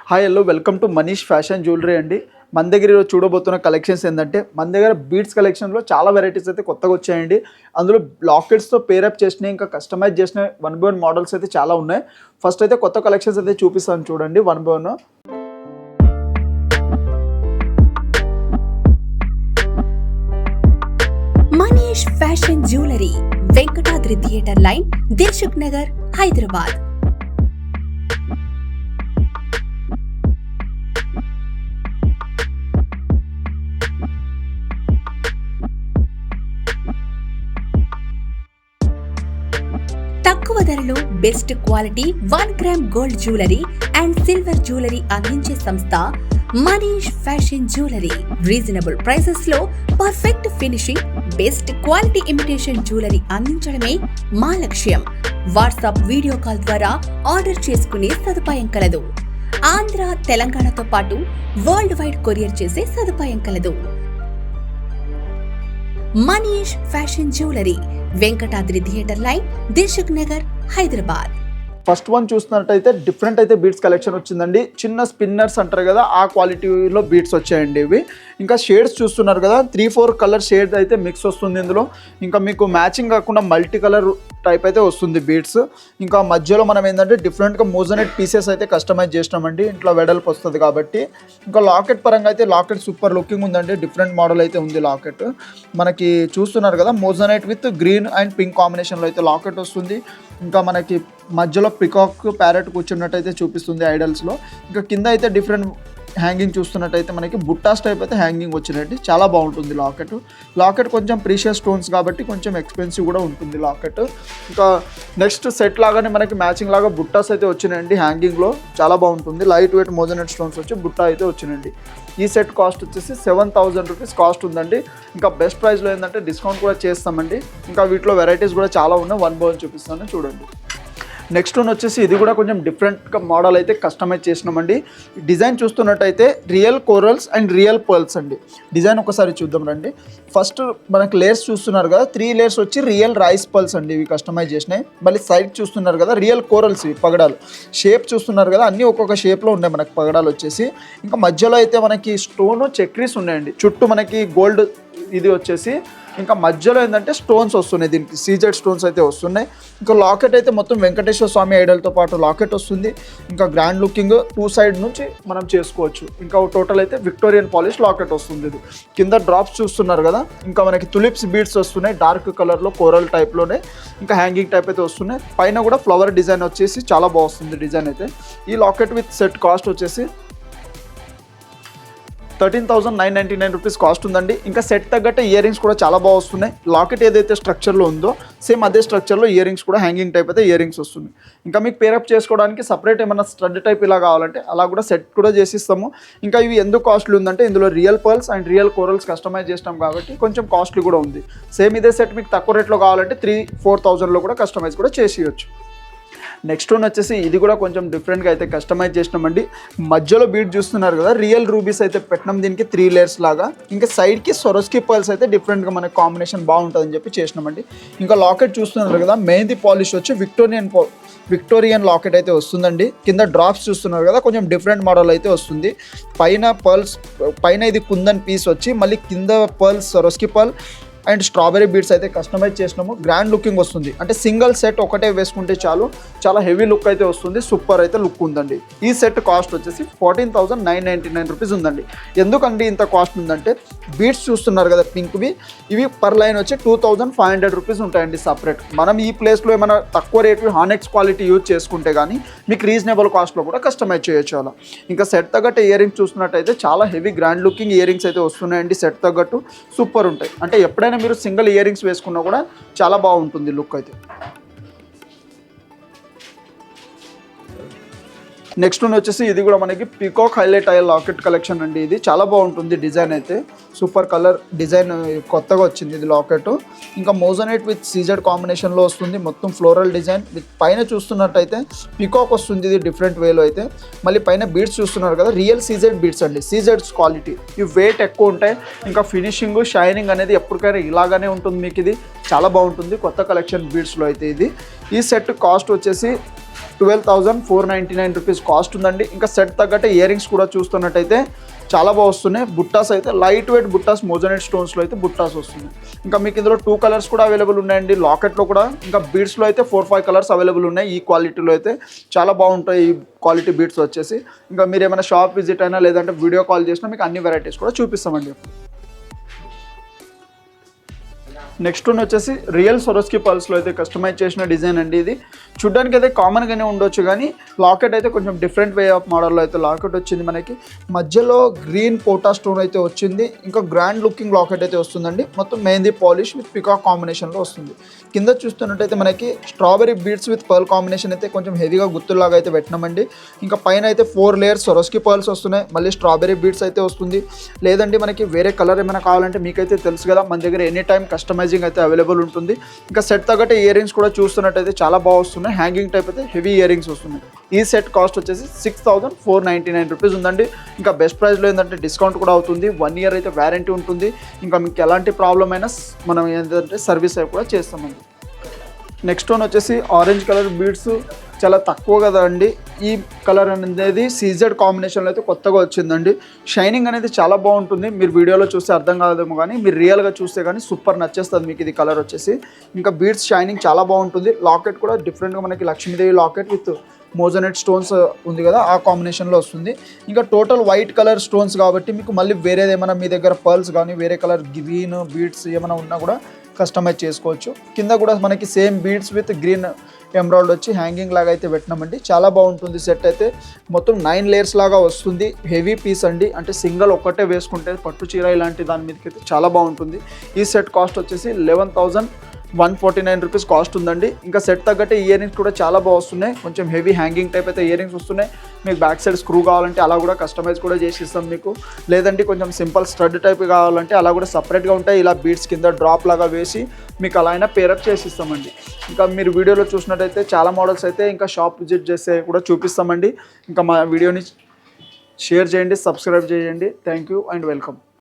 Hi hello welcome to Manish fashion jewellery అండి. మన దగ్గర చూడబోతున్న కలెక్షన్స్ ఏంటంటే మన దగ్గర బీడ్స్ కలెక్షన్లో చాలా వెరైటీస్ అయితే కొత్తగా వచ్చాయండి. అందులో లాకెట్స్తో పేరప్ చేసినాయి, ఇంకా కస్టమైజ్ చేసిన 1/1 మోడల్స్ అయితే చాలా ఉన్నాయి. ఫస్ట్ అయితే కొత్త కలెక్షన్స్ అయితే చూపిస్తాను చూడండి 1/1. Manish fashion jewellery, Venkatadri theatre line, Dilsukh Nagar, Hyderabad. తక్కువ ధరలో best quality 1 gram gold jewellery and silver jewellery అందించే సంస్థ Manish fashion jewellery. Reasonable prices లో perfect finishing, best quality imitation jewellery అందించడమే మా లక్ష్యం. వాట్సాప్ వీడియో కాల్ ద్వారా ఆర్డర్ చేసుకునే సదుపాయం కలదు. ఆంధ్ర, తెలంగాణతో పాటు వరల్డ్ వైడ్ కొరియర్ చేసే సదుపాయం కలదు. Manish fashion jewellery, Venkatadri theatre line, Dilsukh Nagar, Hyderabad. First one చూస్తున్నట్టయితే డిఫరెంట్ అయితే బీడ్స్ కలెక్షన్ వచ్చిందండి. చిన్న స్పిన్నర్స్ అంటారు కదా, ఆ క్వాలిటీలో బీడ్స్ వచ్చాయండి ఇవి. ఇంకా షేడ్స్ చూస్తున్నారు కదా, 3-4 కలర్ షేడ్ అయితే మిక్స్ వస్తుంది ఇందులో. ఇంకా మీకు మ్యాచింగ్ కాకుండా మల్టీ కలర్ టైప్ అయితే వస్తుంది బీడ్స్. ఇంకా మధ్యలో మనం ఏంటంటే డిఫరెంట్గా మోజనైట్ పీసెస్ అయితే కస్టమైజ్ చేసినామండి, ఇంట్లో వెడల్పు వస్తుంది కాబట్టి. ఇంకా లాకెట్ పరంగా అయితే లాకెట్ సూపర్ లుకింగ్ ఉందండి, డిఫరెంట్ మోడల్ అయితే ఉంది లాకెట్. మనకి చూస్తున్నారు కదా, moissanite with green and pink కాంబినేషన్లో అయితే లాకెట్ వస్తుంది. ఇంకా మనకి మధ్యలో పికాక్ ప్యారెట్ కూర్చున్నట్టయితే చూపిస్తుంది ఐడల్స్లో. ఇంకా కింద అయితే డిఫరెంట్ హ్యాంగింగ్ చూస్తున్నట్టయితే మనకి బుట్టాస్ టైప్ అయితే హ్యాంగింగ్ వచ్చినట్టు చాలా బాగుంటుంది లాకెట్ కొంచెం ప్రీషియస్ స్టోన్స్ కాబట్టి కొంచెం ఎక్స్పెన్సివ్ కూడా ఉంటుంది లాకెట్. ఇంకా నెక్స్ట్ సెట్ లాగానే మనకి మ్యాచింగ్ లాగా బుట్టాస్ అయితే వచ్చినాయండి హ్యాంగింగ్లో, చాలా బాగుంటుంది. లైట్ వెయిట్ మోజనెట్ స్టోన్స్ వచ్చి బుట్ట అయితే వచ్చినండి. ఈ సెట్ కాస్ట్ వచ్చేసి 7,000 రూపీస్ కాస్ట్ ఉందండి. ఇంకా బెస్ట్ ప్రైస్లో ఏంటంటే డిస్కౌంట్ కూడా చేస్తామండి. ఇంకా వీటిలో వెరైటీస్ కూడా చాలా ఉన్నాయి, 1/1 చూపిస్తాను చూడండి. నెక్స్ట్ వన్ వచ్చేసి ఇది కూడా కొంచెం డిఫరెంట్గా మోడల్ అయితే కస్టమైజ్ చేసినామండి. డిజైన్ చూస్తున్నట్టయితే real corals and real pearls అండి. డిజైన్ ఒకసారి చూద్దాం రండి. ఫస్ట్ మనకి లేయర్స్ చూస్తున్నారు కదా, 3 లేయర్స్ వచ్చి రియల్ రైస్ పర్ల్స్ అండి, ఇవి కస్టమైజ్ చేసినాయి. మళ్ళీ సైడ్ చూస్తున్నారు కదా రియల్ కోరల్స్, ఇవి పగడాలు. షేప్ చూస్తున్నారు కదా, అన్నీ ఒక్కొక్క షేప్లో ఉన్నాయి మనకి పగడాలు వచ్చేసి. ఇంకా మధ్యలో అయితే మనకి స్టోన్ చక్రీస్ ఉన్నాయండి, చుట్టూ మనకి గోల్డ్ ఇది వచ్చేసి. ఇంకా మధ్యలో ఏంటంటే స్టోన్స్ వస్తున్నాయి, దీనికి సీజెడ్ స్టోన్స్ అయితే వస్తున్నాయి. ఇంకా లాకెట్ అయితే మొత్తం వెంకటేశ్వర స్వామి ఐడల్తో పాటు లాకెట్ వస్తుంది. ఇంకా గ్రాండ్ లుకింగ్ 2 సైడ్ నుంచి మనం చేసుకోవచ్చు. ఇంకా టోటల్ అయితే విక్టోరియన్ పాలిష్ లాకెట్ వస్తుంది. ఇది కింద డ్రాప్స్ చూస్తున్నారు కదా, ఇంకా మనకి తులిప్స్ బీడ్స్ వస్తున్నాయి డార్క్ కలర్లో, కోరల్ టైప్లోనే. ఇంకా హ్యాంగింగ్ టైప్ అయితే వస్తున్నాయి. పైన కూడా ఫ్లవర్ డిజైన్ వచ్చేసి చాలా బాగుంది డిజైన్ అయితే. ఈ లాకెట్ విత్ సెట్ కాస్ట్ వచ్చేసి 13,999 రూపీస్ కాస్ట్ ఉందండి. ఇంకా సెట్ తగ్గట్టు ఇయర్ రింగ్స్ కూడా చాలా బాగా వస్తున్నాయి. లాకెట్ ఏదైతే స్ట్రక్చర్లో ఉందో సేమ్ అదే స్ట్రక్చర్లో ఇయర్ రింగ్స్ కూడా హ్యాంగింగ్ టైప్ అయితే ఇయర్ రింగ్స్ వస్తుంది. ఇంకా మీకు పేరప్ చేసుకోవడానికి సపరేట్ ఏమైనా స్టడ్ టైప్ ఇలా కావాలంటే అలా కూడా సెట్ కూడా చేసిస్తాము. ఇంకా ఇవి ఎందుకు కాస్ట్లీ ఉందంటే ఇందులో real pearls and real corals customise చేస్తాం కాబట్టి కొంచెం కాస్ట్లీ కూడా ఉంది. సేమ్ ఇదే సెట్ మీకు తక్కువ రేట్లో కావాలంటే 3,000-4,000లో కూడా కస్టమైజ్ కూడా చేసేయచ్చు. నెక్స్ట్ వన్ వచ్చేసి ఇది కూడా కొంచెం డిఫరెంట్గా అయితే కస్టమైజ్ చేసినామండి. మధ్యలో బీడ్ చూస్తున్నారు కదా, రియల్ రూబీస్ అయితే పెట్టినాం దీనికి 3 లేయర్స్ లాగా. ఇంకా సైడ్కి సొరస్కి పర్ల్స్ అయితే డిఫరెంట్గా మనకి కాంబినేషన్ బాగుంటుందని చెప్పి చేసినామండి. ఇంకా లాకెట్ చూస్తున్నారు కదా, మెహందీ పాలిష్ వచ్చి విక్టోరియన్ లాకెట్ అయితే వస్తుందండి. కింద డ్రాప్స్ చూస్తున్నారు కదా, కొంచెం డిఫరెంట్ మోడల్ అయితే వస్తుంది. పైన పర్ల్స్, పైన ఇది కుందన్ పీస్ వచ్చి మళ్ళీ కింద pearls సొరస్కి pearl and strawberry beads అయితే కస్టమైజ్ చేసినాము. గ్రాండ్ లుకింగ్ వస్తుంది, అంటే సింగిల్ సెట్ ఒకటే వేసుకుంటే చాలు, చాలా హెవీ లుక్ అయితే వస్తుంది. సూపర్ అయితే లుక్ ఉందండి. ఈ సెట్ కాస్ట్ వచ్చేసి 14,999 రూపీస్ ఉందండి. ఎందుకండి ఇంత కాస్ట్ ఉందంటే బీడ్స్ చూస్తున్నారు కదా పింక్వి, ఇవి పర్ లైన్ వచ్చి 2,500 రూపీస్ ఉంటాయండి సపరేట్. మనం ఈ ప్లేస్లో ఏమైనా తక్కువ రేట్వి హానెక్స్ క్వాలిటీ యూజ్ చేసుకుంటే కానీ మీకు రీజనబుల్ కాస్ట్లో కూడా కస్టమైజ్ చేయొచ్చు అలా. ఇంకా సెట్ తగ్గట్టు ఇయర్ రింగ్స్ చూస్తున్నట్టయితే చాలా heavy grand looking ear rings అయితే వస్తున్నాయండి. సెట్ తగ్గట్టు సూపర్ ఉంటాయి, అంటే ఎప్పుడైనా మీరు సింగిల్ ఇయర్ రింగ్స్ వేసుకున్నా కూడా చాలా బాగుంటుంది లుక్ అయితే. నెక్స్ట్ వచ్చేసి ఇది కూడా మనకి పీకాక్ హైలైట్ అయ్యే లాకెట్ కలెక్షన్ అండి. ఇది చాలా బాగుంటుంది డిజైన్ అయితే, సూపర్ కలర్ డిజైన్ కొత్తగా వచ్చింది ఇది లాకెట్. ఇంకా మోజనైట్ విత్ సీజెడ్ కాంబినేషన్లో వస్తుంది, మొత్తం ఫ్లోరల్ డిజైన్ విత్ పైన చూస్తున్నట్టయితే పీకాక్ వస్తుంది, ఇది డిఫరెంట్ వేలో అయితే. మళ్ళీ పైన బీడ్స్ చూస్తున్నారు కదా, రియల్ సీజెడ్ బీడ్స్ అండి, సీజెడ్స్ క్వాలిటీ. ఇవి వెయిట్ ఎక్కువ ఉంటాయి, ఇంకా ఫినిషింగ్ షైనింగ్ అనేది ఎప్పటికైనా ఇలాగానే ఉంటుంది మీకు. ఇది చాలా బాగుంటుంది కొత్త కలెక్షన్ బీడ్స్లో అయితే. ఇది ఈ సెట్ కాస్ట్ వచ్చేసి 12,499 రూపీస్ కాస్ట్ ఉందండి. ఇంకా సెట్ తగ్గట్టే ఇయర్ రింగ్స్ కూడా చూస్తున్నట్టయితే చాలా బాగా వస్తున్నాయి. బుట్టాస్ అయితే లైట్ వెయిట్ బుట్టాస్, మోజనైట్ స్టోన్స్లో అయితే బుట్టాస్ వస్తుంది. ఇంకా మీకు ఇందులో 2 కలర్స్ కూడా అవైలబుల్ ఉన్నాయండి లాకెట్లో కూడా. ఇంకా బీడ్స్లో అయితే 4-5 కలర్స్ అవైలబుల్ ఉన్నాయి. ఈ క్వాలిటీలో అయితే చాలా బాగుంటాయి ఈ క్వాలిటీ బీడ్స్ వచ్చేసి. ఇంకా మీరు ఏమైనా షాప్ విజిట్ అయినా లేదంటే వీడియో కాల్ చేసినా మీకు అన్ని వెరైటీస్ కూడా చూపిస్తామండి. నెక్స్ట్ వన్ వచ్చేసి రియల్ సొరస్కి పల్స్లో అయితే కస్టమైజ్ చేసిన డిజైన్ అండి. ఇది చూడ్డానికి అయితే కామన్గానే ఉండొచ్చు, కానీ లాకెట్ అయితే కొంచెం డిఫరెంట్ వే ఆఫ్ మోడల్లో అయితే లాకెట్ వచ్చింది. మనకి మధ్యలో గ్రీన్ పోటా స్టోన్ అయితే వచ్చింది. ఇంకా గ్రాండ్ లుకింగ్ లాకెట్ అయితే వస్తుందండి. మొత్తం మెహందీ పాలిష్ విత్ పికాక్ కాంబినేషన్లో వస్తుంది. కింద చూస్తున్నట్టయితే మనకి strawberry beads with pearl combination అయితే కొంచెం హెవీగా గుత్తుల్లాగా అయితే పెట్టినామండి. ఇంకా పైన అయితే 4 లేయర్స్ సొరస్కి పర్ల్స్ వస్తున్నాయి. మళ్ళీ స్ట్రాబెరీ బీడ్స్ అయితే వస్తుంది. లేదంటే మనకి వేరే కలర్ ఏమైనా కావాలంటే మీకైతే తెలుసు కదా, మన దగ్గర ఎనీ టైం కస్టమైజింగ్ అయితే అవైలబుల్ ఉంటుంది. ఇంకా సెట్ తగ్గట్టే ఇయర్ రింగ్స్ కూడా చూస్తున్నట్టయితే చాలా బాగా వస్తున్నాయి. హ్యాంగింగ్ టైప్ అయితే హెవీ ఇయర్ రింగ్స్ వస్తున్నాయి. ఈ సెట్ కాస్ట్ వచ్చేసి 6,499 రూపీస్ ఉందండి. ఇంకా బెస్ట్ ప్రైస్లో ఏంటంటే డిస్కౌంట్ కూడా అవుతుంది. 1 ఇయర్ అయితే వ్యారంటీ ఉంటుంది. ఇంకా మీకు ఎలాంటి ప్రాబ్లం అయినా మనం ఏంటంటే సర్వీస్ అవి కూడా చేస్తామండి. నెక్స్ట్ వన్ వచ్చేసి ఆరెంజ్ కలర్ బీడ్స్ చాలా తక్కువ కదా అండి. ఈ కలర్ అనేది సీజెడ్ కాంబినేషన్లో అయితే కొత్తగా వచ్చిందండి. షైనింగ్ అనేది చాలా బాగుంటుంది. మీరు వీడియోలో చూస్తే అర్థం కాదేమో, కానీ మీరు రియల్గా చూస్తే కానీ సూపర్ నచ్చేస్తుంది మీకు ఇది కలర్ వచ్చేసి. ఇంకా బీడ్స్ షైనింగ్ చాలా బాగుంటుంది. లాకెట్ కూడా డిఫరెంట్గా మనకి Lakshmidevi locket with moissanite stones ఉంది కదా, ఆ కాంబినేషన్లో వస్తుంది. ఇంకా టోటల్ వైట్ కలర్ స్టోన్స్ కాబట్టి మీకు మళ్ళీ వేరేది ఏమైనా మీ దగ్గర పర్ల్స్ కానీ వేరే కలర్ గ్రీన్ బీడ్స్ ఏమైనా ఉన్నా కూడా కస్టమైజ్ చేసుకోవచ్చు. కింద కూడా మనకి same beads with green emerald వచ్చి హ్యాంగింగ్ లాగా అయితే పెట్టినామండి. చాలా బాగుంటుంది సెట్ అయితే. మొత్తం 9 లేయర్స్ లాగా వస్తుంది. హెవీ పీస్ అండి, అంటే సింగిల్ ఒక్కటే వేసుకుంటే పట్టు చీర ఇలాంటి దాని మీదకి అయితే చాలా బాగుంటుంది. ఈ సెట్ కాస్ట్ వచ్చేసి 11,149 రూపీస్ కాస్ట్ ఉందండి. ఇంకా సెట్ తగ్గట్టే ఇయర్ రింగ్స్ కూడా చాలా బాగా వస్తున్నాయి. కొంచెం హెవీ హ్యాంగింగ్ టైప్ అయితే ఇయర్ రింగ్స్ వస్తున్నాయి. మీకు బ్యాక్ సైడ్ స్క్రూ కావాలంటే అలా కూడా కస్టమైజ్ కూడా చేసి ఇస్తాం మీకు. లేదంటే కొంచెం సింపుల్ స్టడ్ టైప్ కావాలంటే అలా కూడా సపరేట్గా ఉంటాయి. ఇలా బీడ్స్ కింద డ్రాప్ లాగా వేసి మీకు అలా అయినా పేరప్ చేసి ఇస్తామండి. ఇంకా మీరు వీడియోలో చూసినట్టయితే చాలా మోడల్స్ అయితే ఇంకా షాప్ విజిట్ చేస్తే కూడా చూపిస్తామండి. ఇంకా మా వీడియోని షేర్ చేయండి, సబ్స్క్రైబ్ చేయండి. Thank you and welcome.